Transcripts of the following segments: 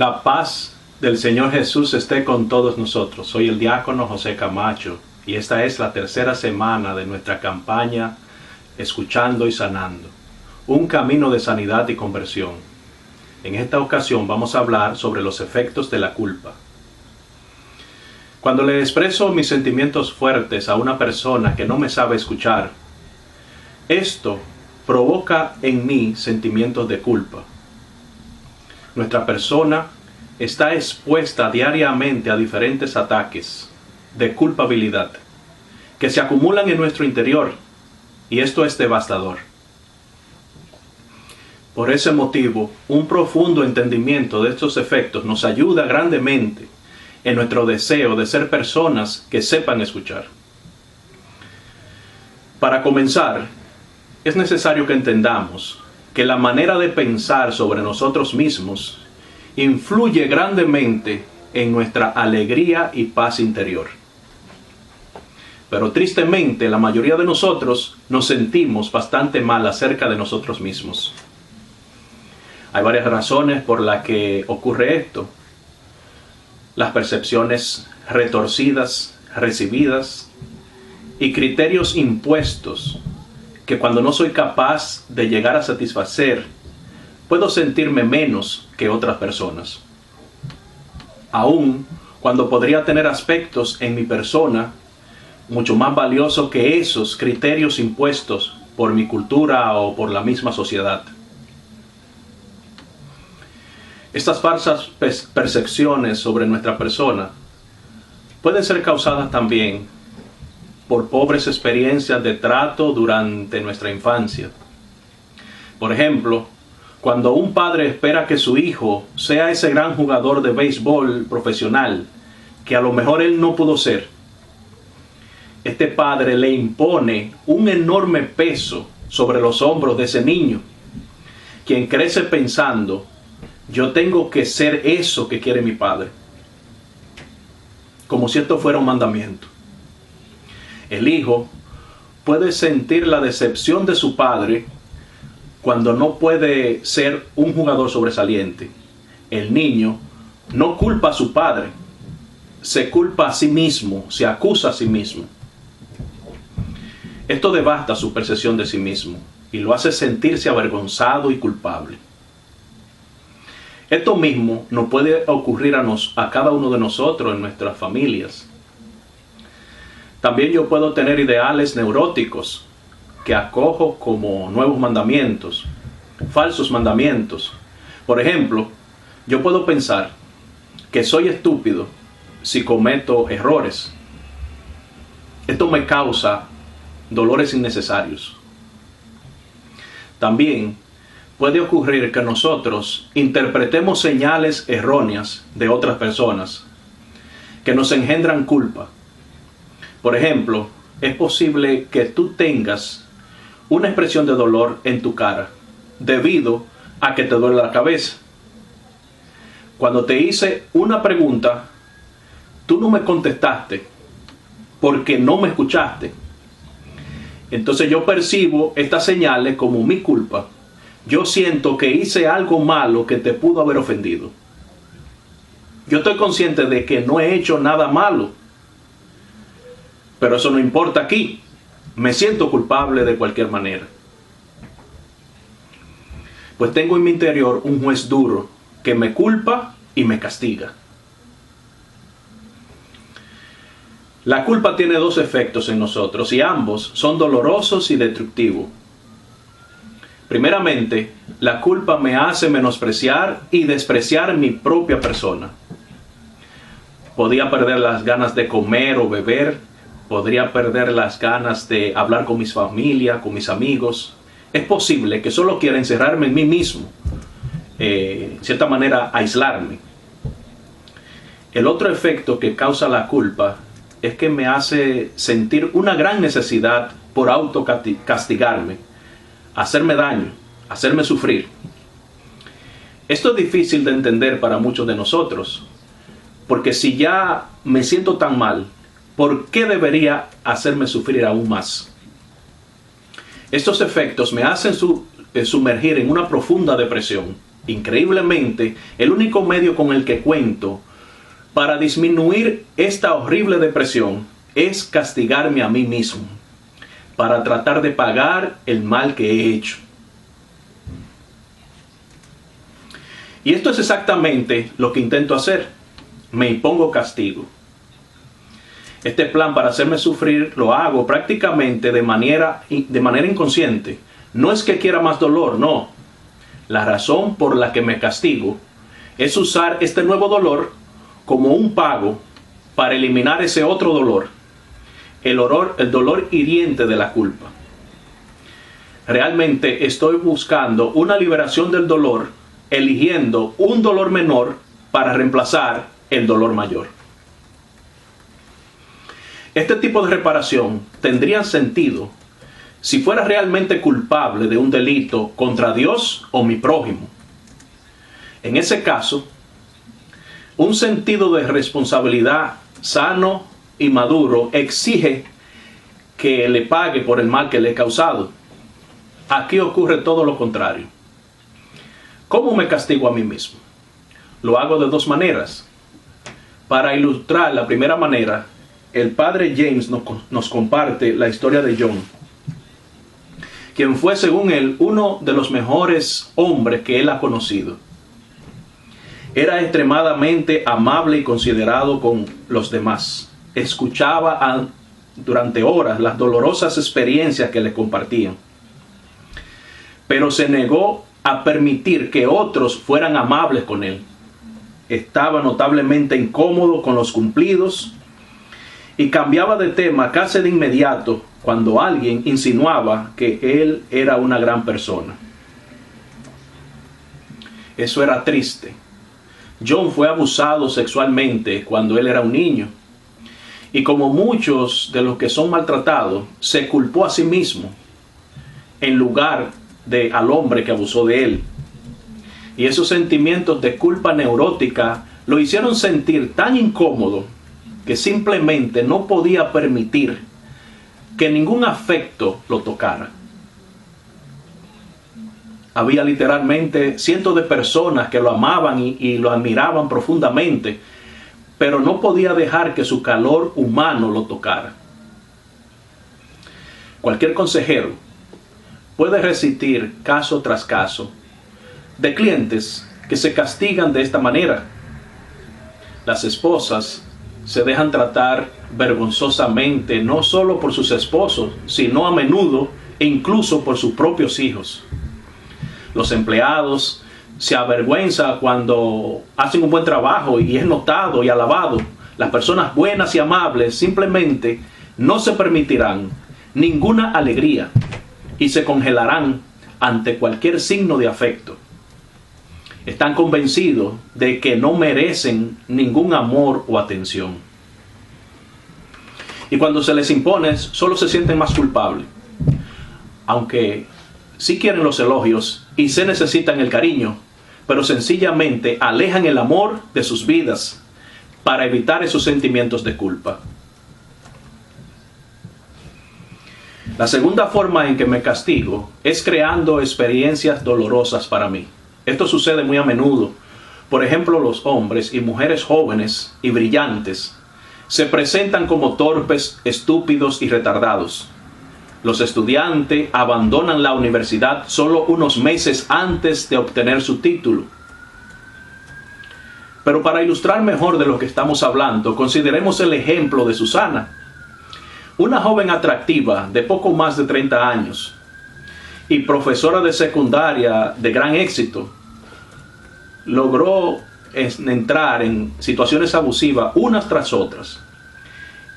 La paz del Señor Jesús esté con todos nosotros. Soy el diácono José Camacho y esta es la tercera semana de nuestra campaña Escuchando y Sanando, un camino de sanidad y conversión. En esta ocasión vamos a hablar sobre los efectos de la culpa. Cuando le expreso mis sentimientos fuertes a una persona que no me sabe escuchar, esto provoca en mí sentimientos de culpa. Nuestra persona está expuesta diariamente a diferentes ataques de culpabilidad que se acumulan en nuestro interior, y esto es devastador. Por ese motivo, un profundo entendimiento de estos efectos nos ayuda grandemente en nuestro deseo de ser personas que sepan escuchar. Para comenzar, es necesario que entendamos que la manera de pensar sobre nosotros mismos influye grandemente en nuestra alegría y paz interior. Pero tristemente, la mayoría de nosotros nos sentimos bastante mal acerca de nosotros mismos. Hay varias razones por las que ocurre esto. Las percepciones retorcidas, recibidas, y criterios impuestos que cuando no soy capaz de llegar a satisfacer, puedo sentirme menos que otras personas. Aún cuando podría tener aspectos en mi persona mucho más valiosos que esos criterios impuestos por mi cultura o por la misma sociedad. Estas falsas percepciones sobre nuestra persona pueden ser causadas también por pobres experiencias de trato durante nuestra infancia. Por ejemplo, cuando un padre espera que su hijo sea ese gran jugador de béisbol profesional, que a lo mejor él no pudo ser, este padre le impone un enorme peso sobre los hombros de ese niño, quien crece pensando: yo tengo que ser eso que quiere mi padre, como si esto fuera un mandamiento. El hijo puede sentir la decepción de su padre cuando no puede ser un jugador sobresaliente. El niño no culpa a su padre, se culpa a sí mismo, se acusa a sí mismo. Esto devasta su percepción de sí mismo y lo hace sentirse avergonzado y culpable. Esto mismo nos puede ocurrir a cada uno de nosotros en nuestras familias. También yo puedo tener ideales neuróticos que acojo como nuevos mandamientos, falsos mandamientos. Por ejemplo, yo puedo pensar que soy estúpido si cometo errores. Esto me causa dolores innecesarios. También puede ocurrir que nosotros interpretemos señales erróneas de otras personas que nos engendran culpa. Por ejemplo, es posible que tú tengas una expresión de dolor en tu cara debido a que te duele la cabeza. Cuando te hice una pregunta, tú no me contestaste porque no me escuchaste. Entonces yo percibo estas señales como mi culpa. Yo siento que hice algo malo que te pudo haber ofendido. Yo estoy consciente de que no he hecho nada malo, pero eso no importa aquí. Me siento culpable de cualquier manera. Pues tengo en mi interior un juez duro que me culpa y me castiga. La culpa tiene dos efectos en nosotros y ambos son dolorosos y destructivos. Primeramente, la culpa me hace menospreciar y despreciar mi propia persona. Podía perder las ganas de comer o beber. Podría perder las ganas de hablar con mi familia, con mis amigos. Es posible que solo quiera encerrarme en mí mismo, en cierta manera aislarme. El otro efecto que causa la culpa es que me hace sentir una gran necesidad por autocastigarme, hacerme daño, hacerme sufrir. Esto es difícil de entender para muchos de nosotros, porque si ya me siento tan mal, ¿por qué debería hacerme sufrir aún más? Estos efectos me hacen sumergir en una profunda depresión Increíblemente, el único medio con el que cuento para disminuir esta horrible depresión es castigarme a mí mismo, para tratar de pagar el mal que he hecho. Y esto es exactamente lo que intento hacer. Me impongo castigo. Este plan para hacerme sufrir lo hago prácticamente de manera inconsciente. No es que quiera más dolor, no. La razón por la que me castigo es usar este nuevo dolor como un pago para eliminar ese otro dolor, el dolor hiriente de la culpa. Realmente estoy buscando una liberación del dolor, eligiendo un dolor menor para reemplazar el dolor mayor. Este tipo de reparación tendría sentido si fuera realmente culpable de un delito contra Dios o mi prójimo. En ese caso, un sentido de responsabilidad sano y maduro exige que le pague por el mal que le he causado. Aquí ocurre todo lo contrario. ¿Cómo me castigo a mí mismo? Lo hago de dos maneras. Para ilustrar la primera manera, el padre James nos comparte la historia de John, quien fue, según él, uno de los mejores hombres que él ha conocido. Era extremadamente amable y considerado con los demás. Escuchaba durante horas las dolorosas experiencias que le compartían. Pero se negó a permitir que otros fueran amables con él. Estaba notablemente incómodo con los cumplidos y cambiaba de tema casi de inmediato cuando alguien insinuaba que él era una gran persona. Eso era triste. John fue abusado sexualmente cuando él era un niño. Y como muchos de los que son maltratados, se culpó a sí mismo en lugar de al hombre que abusó de él. Y esos sentimientos de culpa neurótica lo hicieron sentir tan incómodo que simplemente no podía permitir que ningún afecto lo tocara. Había literalmente cientos de personas que lo amaban y lo admiraban profundamente, pero no podía dejar que su calor humano lo tocara. Cualquier consejero puede recitar caso tras caso de clientes que se castigan de esta manera. Las esposas se dejan tratar vergonzosamente no solo por sus esposos, sino a menudo e incluso por sus propios hijos. Los empleados se avergüenzan cuando hacen un buen trabajo y es notado y alabado. Las personas buenas y amables simplemente no se permitirán ninguna alegría y se congelarán ante cualquier signo de afecto. Están convencidos de que no merecen ningún amor o atención. Y cuando se les impone, solo se sienten más culpables. Aunque sí quieren los elogios y se necesitan el cariño, pero sencillamente alejan el amor de sus vidas para evitar esos sentimientos de culpa. La segunda forma en que me castigo es creando experiencias dolorosas para mí. Esto sucede muy a menudo. Por ejemplo, los hombres y mujeres jóvenes y brillantes se presentan como torpes, estúpidos y retardados. Los estudiantes abandonan la universidad solo unos meses antes de obtener su título. Pero para ilustrar mejor de lo que estamos hablando, consideremos el ejemplo de Susana, una joven atractiva de poco más de 30 años y profesora de secundaria de gran éxito. Logró entrar en situaciones abusivas unas tras otras.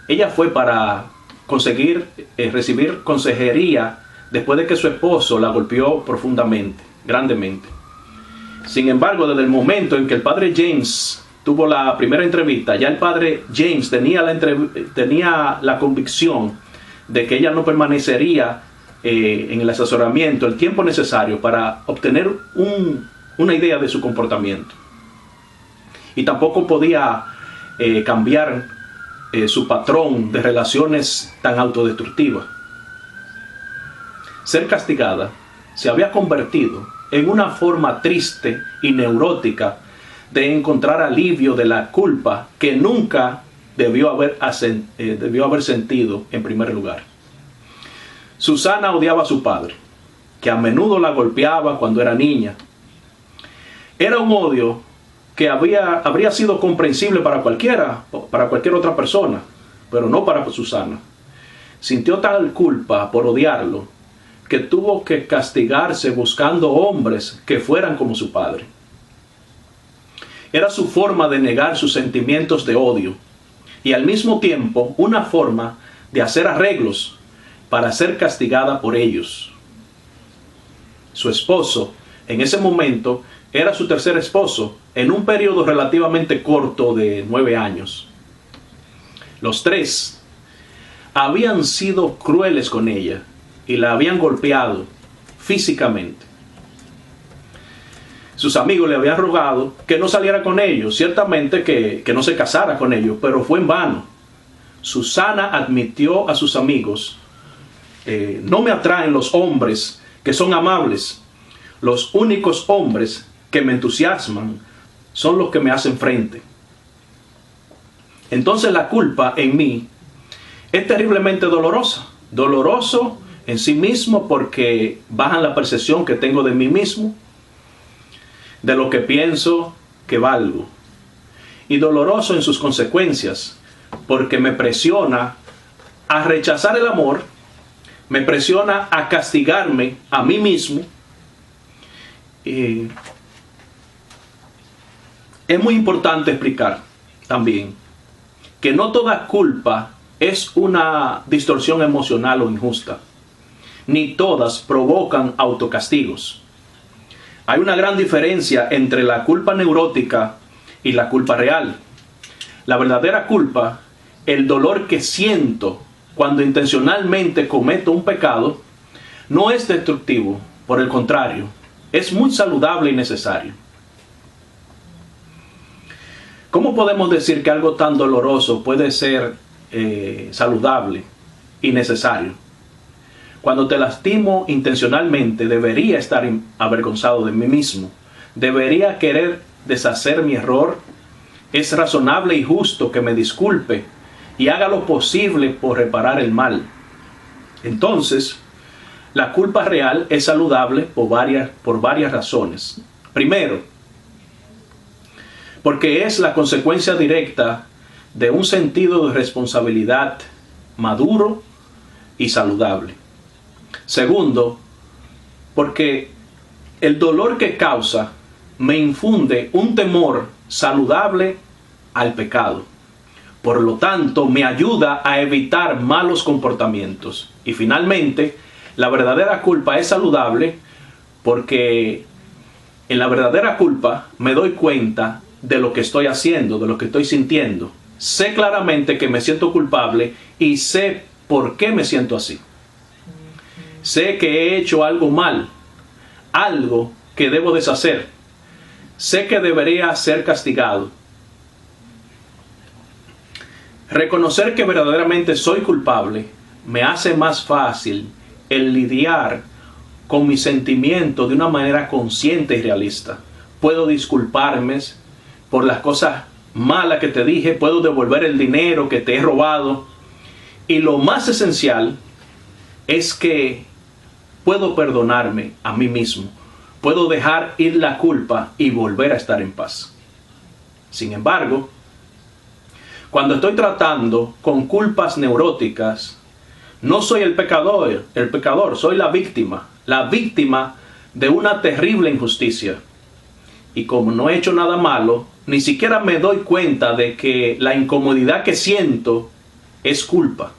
Ella fue para conseguir recibir consejería después de que su esposo la golpeó profundamente, grandemente. Sin embargo, desde el momento en que el padre James tuvo la primera entrevista, ya el padre James tenía la convicción de que ella no permanecería en el asesoramiento el tiempo necesario para obtener una idea de su comportamiento. Y tampoco podía cambiar su patrón de relaciones tan autodestructivas. Ser castigada se había convertido en una forma triste y neurótica de encontrar alivio de la culpa que nunca debió haber sentido en primer lugar. Susana odiaba a su padre, que a menudo la golpeaba cuando era niña. Era un odio que habría sido comprensible para cualquier otra persona, pero no para Susana. Sintió tal culpa por odiarlo que tuvo que castigarse buscando hombres que fueran como su padre. Era su forma de negar sus sentimientos de odio y al mismo tiempo una forma de hacer arreglos para ser castigada por ellos. Su esposo, en ese momento, era su tercer esposo en un periodo relativamente corto de 9 años. Los tres habían sido crueles con ella y la habían golpeado físicamente. Sus amigos le habían rogado que no saliera con ellos, ciertamente que no se casara con ellos, pero fue en vano. Susana admitió a sus amigos: no me atraen los hombres que son amables. Los únicos hombres que me entusiasman son los que me hacen frente. Entonces la culpa en mí es terriblemente dolorosa. Doloroso en sí mismo porque bajan la percepción que tengo de mí mismo, de lo que pienso que valgo. Y doloroso en sus consecuencias porque me presiona a rechazar el amor, me presiona a castigarme a mí mismo. Es muy importante explicar también que no toda culpa es una distorsión emocional o injusta, ni todas provocan autocastigos. Hay una gran diferencia entre la culpa neurótica y la culpa real. La verdadera culpa, el dolor que siento cuando intencionalmente cometo un pecado, no es destructivo, por el contrario, es muy saludable y necesario. ¿Cómo podemos decir que algo tan doloroso puede ser saludable y necesario? Cuando te lastimo intencionalmente, debería estar avergonzado de mí mismo. Debería querer deshacer mi error. Es razonable y justo que me disculpe y haga lo posible por reparar el mal. Entonces, la culpa real es saludable por varias razones. Primero, porque es la consecuencia directa de un sentido de responsabilidad maduro y saludable. Segundo, porque el dolor que causa me infunde un temor saludable al pecado. Por lo tanto, me ayuda a evitar malos comportamientos. Y finalmente, la verdadera culpa es saludable porque en la verdadera culpa me doy cuenta de lo que estoy haciendo, de lo que estoy sintiendo. Sé claramente que me siento culpable y sé por qué me siento así. Sé que he hecho algo mal, algo que debo deshacer. Sé que debería ser castigado. Reconocer que verdaderamente soy culpable me hace más fácil el lidiar con mis sentimientos de una manera consciente y realista. Puedo disculparme por las cosas malas que te dije, puedo devolver el dinero que te he robado. Y lo más esencial es que puedo perdonarme a mí mismo. Puedo dejar ir la culpa y volver a estar en paz. Sin embargo, cuando estoy tratando con culpas neuróticas, no soy el pecador, soy la víctima de una terrible injusticia. Y como no he hecho nada malo, ni siquiera me doy cuenta de que la incomodidad que siento es culpa.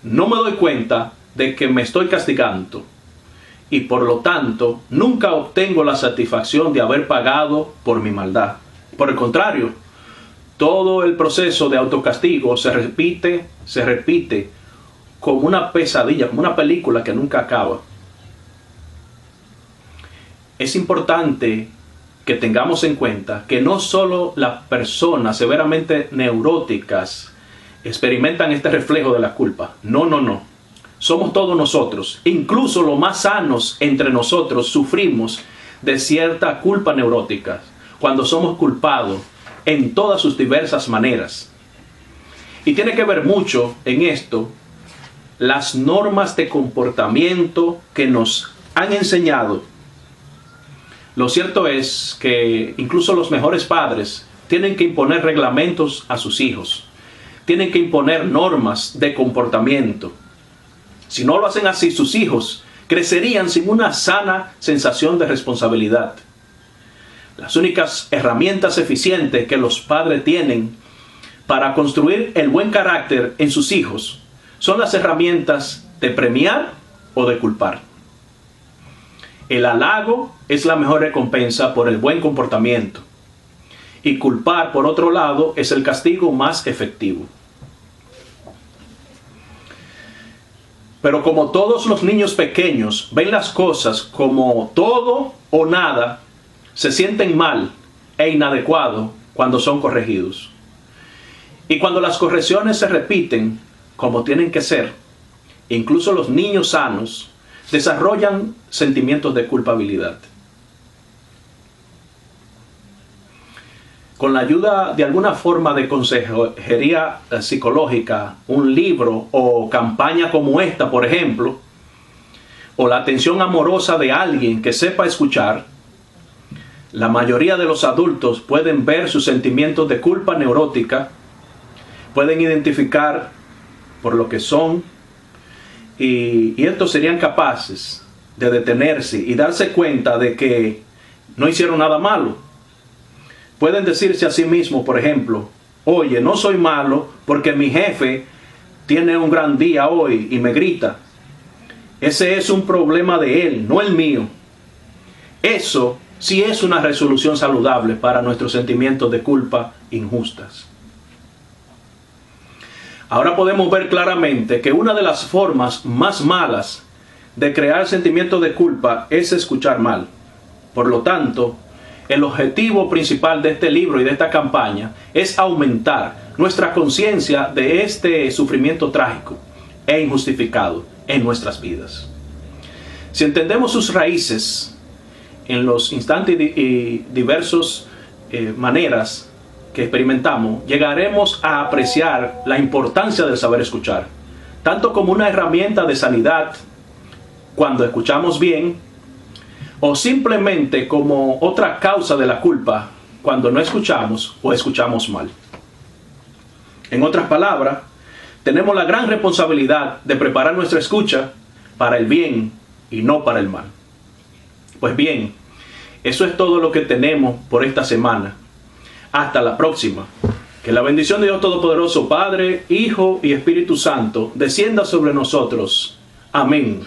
No me doy cuenta de que me estoy castigando y por lo tanto nunca obtengo la satisfacción de haber pagado por mi maldad. Por el contrario, todo el proceso de autocastigo se repite como una pesadilla, como una película que nunca acaba. Es importante que tengamos en cuenta que no solo las personas severamente neuróticas experimentan este reflejo de la culpa. No. somos todos nosotros. Incluso los más sanos entre nosotros sufrimos de cierta culpa neurótica cuando somos culpados en todas sus diversas maneras. Y tiene que ver mucho en esto las normas de comportamiento que nos han enseñado. Lo cierto es que incluso los mejores padres tienen que imponer reglamentos a sus hijos. Tienen que imponer normas de comportamiento. Si no lo hacen así, sus hijos crecerían sin una sana sensación de responsabilidad. Las únicas herramientas eficientes que los padres tienen para construir el buen carácter en sus hijos son las herramientas de premiar o de culpar. El halago es la mejor recompensa por el buen comportamiento. Y culpar, por otro lado, es el castigo más efectivo. Pero como todos los niños pequeños ven las cosas como todo o nada, se sienten mal e inadecuados cuando son corregidos. Y cuando las correcciones se repiten como tienen que ser, incluso los niños sanos desarrollan sentimientos de culpabilidad. Con la ayuda de alguna forma de consejería psicológica, un libro o campaña como esta, por ejemplo, o la atención amorosa de alguien que sepa escuchar, la mayoría de los adultos pueden ver sus sentimientos de culpa neurótica, pueden identificar por lo que son, y estos serían capaces de detenerse y darse cuenta de que no hicieron nada malo. Pueden decirse a sí mismos, por ejemplo, oye, no soy malo porque mi jefe tiene un gran día hoy y me grita. Ese es un problema de él, no el mío. Eso sí es una resolución saludable para nuestros sentimientos de culpa injustas. Ahora podemos ver claramente que una de las formas más malas de crear sentimientos de culpa es escuchar mal. Por lo tanto, el objetivo principal de este libro y de esta campaña es aumentar nuestra conciencia de este sufrimiento trágico e injustificado en nuestras vidas. Si entendemos sus raíces en los instantes y diversas maneras que experimentamos, llegaremos a apreciar la importancia del saber escuchar, tanto como una herramienta de sanidad cuando escuchamos bien, o simplemente como otra causa de la culpa cuando no escuchamos o escuchamos mal. En otras palabras, tenemos la gran responsabilidad de preparar nuestra escucha para el bien y no para el mal. Pues bien, eso es todo lo que tenemos por esta semana. Hasta la próxima. Que la bendición de Dios Todopoderoso, Padre, Hijo y Espíritu Santo, descienda sobre nosotros. Amén.